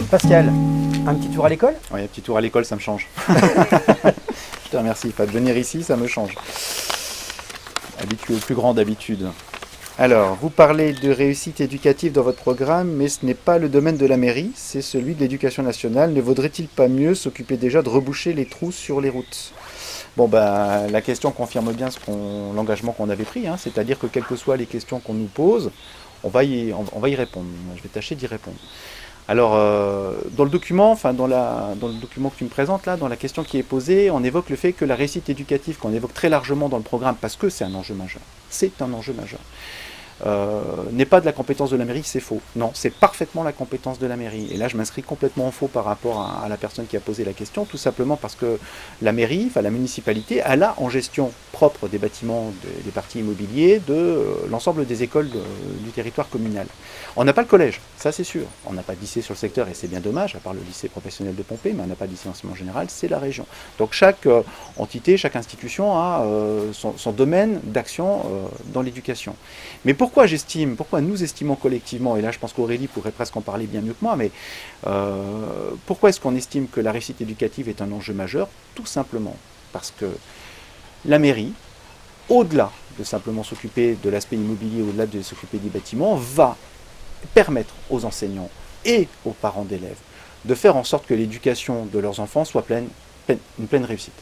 Pascal, un petit tour à l'école? Oui, un petit tour à l'école, ça me change. Je te remercie, pas de venir ici, ça me change. Habitué au plus grand d'habitude. Alors, vous parlez de réussite éducative dans votre programme, mais ce n'est pas le domaine de la mairie, c'est celui de l'éducation nationale. Ne vaudrait-il pas mieux s'occuper déjà de reboucher les trous sur les routes? Bon, bah, la question confirme bien l'engagement qu'on avait pris, hein, c'est-à-dire que quelles que soient les questions qu'on nous pose, on va y répondre. Je vais tâcher d'y répondre. Alors, dans le document, dans le document que tu me présentes là, dans la question qui est posée, on évoque le fait que la réussite éducative, qu'on évoque très largement dans le programme, parce que c'est un enjeu majeur, n'est pas de la compétence de la mairie, c'est faux. Non, c'est parfaitement la compétence de la mairie. Et là, je m'inscris complètement en faux par rapport à la personne qui a posé la question, tout simplement parce que la mairie, la municipalité, elle a en gestion propre des bâtiments, des parties immobiliers, de l'ensemble des écoles du territoire communal. On n'a pas le collège, ça c'est sûr. On n'a pas de lycée sur le secteur, et c'est bien dommage, à part le lycée professionnel de Pompée, mais on n'a pas de lycée d'enseignement général, c'est la région. Donc chaque entité, chaque institution a son domaine d'action dans l'éducation. Mais pourquoi nous estimons collectivement, et là je pense qu'Aurélie pourrait presque en parler bien mieux que moi, mais pourquoi est-ce qu'on estime que la réussite éducative est un enjeu majeur? Tout simplement parce que la mairie, au-delà de simplement s'occuper de l'aspect immobilier, au-delà de s'occuper des bâtiments, va permettre aux enseignants et aux parents d'élèves de faire en sorte que l'éducation de leurs enfants soit une pleine réussite.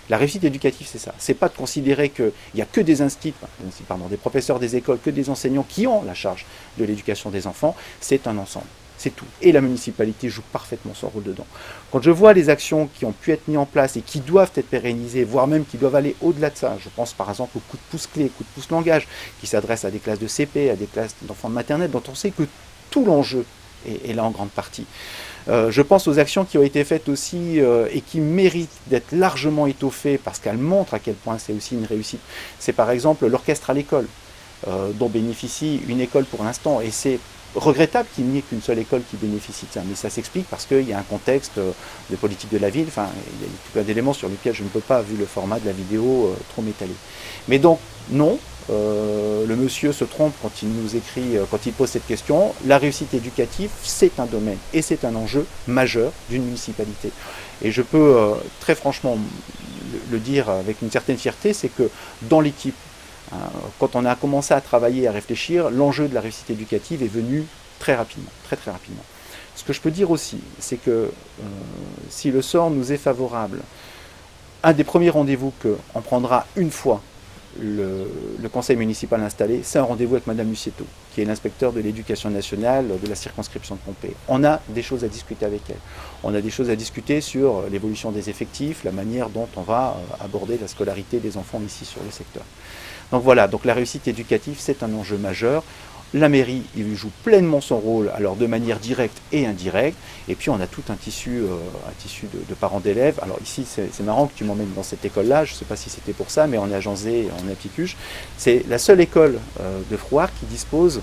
La réussite éducative, c'est ça. C'est pas de considérer qu'il n'y a que des des professeurs des écoles, que des enseignants qui ont la charge de l'éducation des enfants. C'est un ensemble. C'est tout. Et la municipalité joue parfaitement son rôle dedans. Quand je vois les actions qui ont pu être mises en place et qui doivent être pérennisées, voire même qui doivent aller au-delà de ça, je pense par exemple au coup de pouce clé, coup de pouce langage, qui s'adresse à des classes de CP, à des classes d'enfants de maternelle, dont on sait que tout l'enjeu est là en grande partie. Je pense aux actions qui ont été faites aussi et qui méritent d'être largement étoffées parce qu'elles montrent à quel point c'est aussi une réussite. C'est par exemple l'orchestre à l'école, dont bénéficie une école pour l'instant, et c'est regrettable qu'il n'y ait qu'une seule école qui bénéficie de ça, mais ça s'explique parce qu'il y a un contexte de politique de la ville, il y a tout plein d'éléments sur lesquels je ne peux pas, vu le format de la vidéo, trop m'étaler. Mais donc, non, le monsieur se trompe quand il nous écrit, quand il pose cette question. La réussite éducative, c'est un domaine et c'est un enjeu majeur d'une municipalité. Et je peux très franchement le dire avec une certaine fierté, c'est que dans l'équipe, quand on a commencé à travailler, à réfléchir, l'enjeu de la réussite éducative est venu très rapidement, très très rapidement. Ce que je peux dire aussi, c'est que si le sort nous est favorable, un des premiers rendez-vous qu'on prendra une fois le conseil municipal installé, c'est un rendez-vous avec Madame Mussieto, qui est l'inspecteur de l'éducation nationale de la circonscription de Pompée. On a des choses à discuter avec elle. On a des choses à discuter sur l'évolution des effectifs, la manière dont on va aborder la scolarité des enfants ici sur le secteur. Donc voilà, donc la réussite éducative, c'est un enjeu majeur. La mairie, il joue pleinement son rôle, alors de manière directe et indirecte. Et puis on a tout un tissu de parents d'élèves. Alors ici, c'est marrant que tu m'emmènes dans cette école-là. Je ne sais pas si c'était pour ça, mais on est à Janzé, on est à Picuche. C'est la seule école de Frouard qui dispose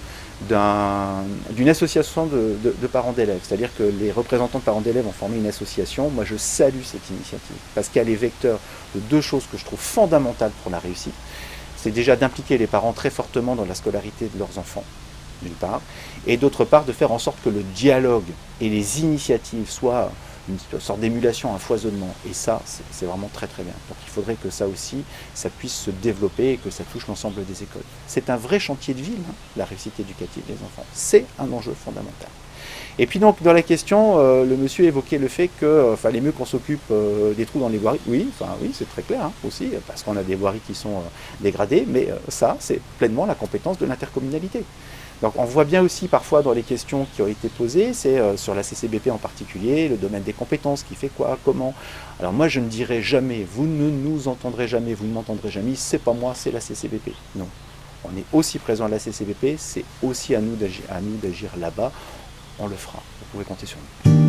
d'une association de parents d'élèves. C'est-à-dire que les représentants de parents d'élèves ont formé une association. Moi, je salue cette initiative parce qu'elle est vecteur de deux choses que je trouve fondamentales pour la réussite. C'est déjà d'impliquer les parents très fortement dans la scolarité de leurs enfants, d'une part, et d'autre part de faire en sorte que le dialogue et les initiatives soient une sorte d'émulation, un foisonnement. Et ça, c'est vraiment très très bien. Donc il faudrait que ça aussi, ça puisse se développer et que ça touche l'ensemble des écoles. C'est un vrai chantier de ville, hein, la réussite éducative des enfants. C'est un enjeu fondamental. Et puis donc dans la question, le monsieur évoquait le fait qu'il fallait mieux qu'on s'occupe des trous dans les voiries. Oui, c'est très clair hein, aussi, parce qu'on a des voiries qui sont dégradées, mais ça, c'est pleinement la compétence de l'intercommunalité. Donc on voit bien aussi parfois dans les questions qui ont été posées, c'est sur la CCBP en particulier, le domaine des compétences, qui fait quoi, comment. Alors moi je ne dirai jamais, vous ne nous entendrez jamais, vous ne m'entendrez jamais, c'est pas moi, c'est la CCBP. Non. On est aussi présent à la CCBP, c'est aussi à nous d'agir là-bas. On le fera, vous pouvez compter sur nous.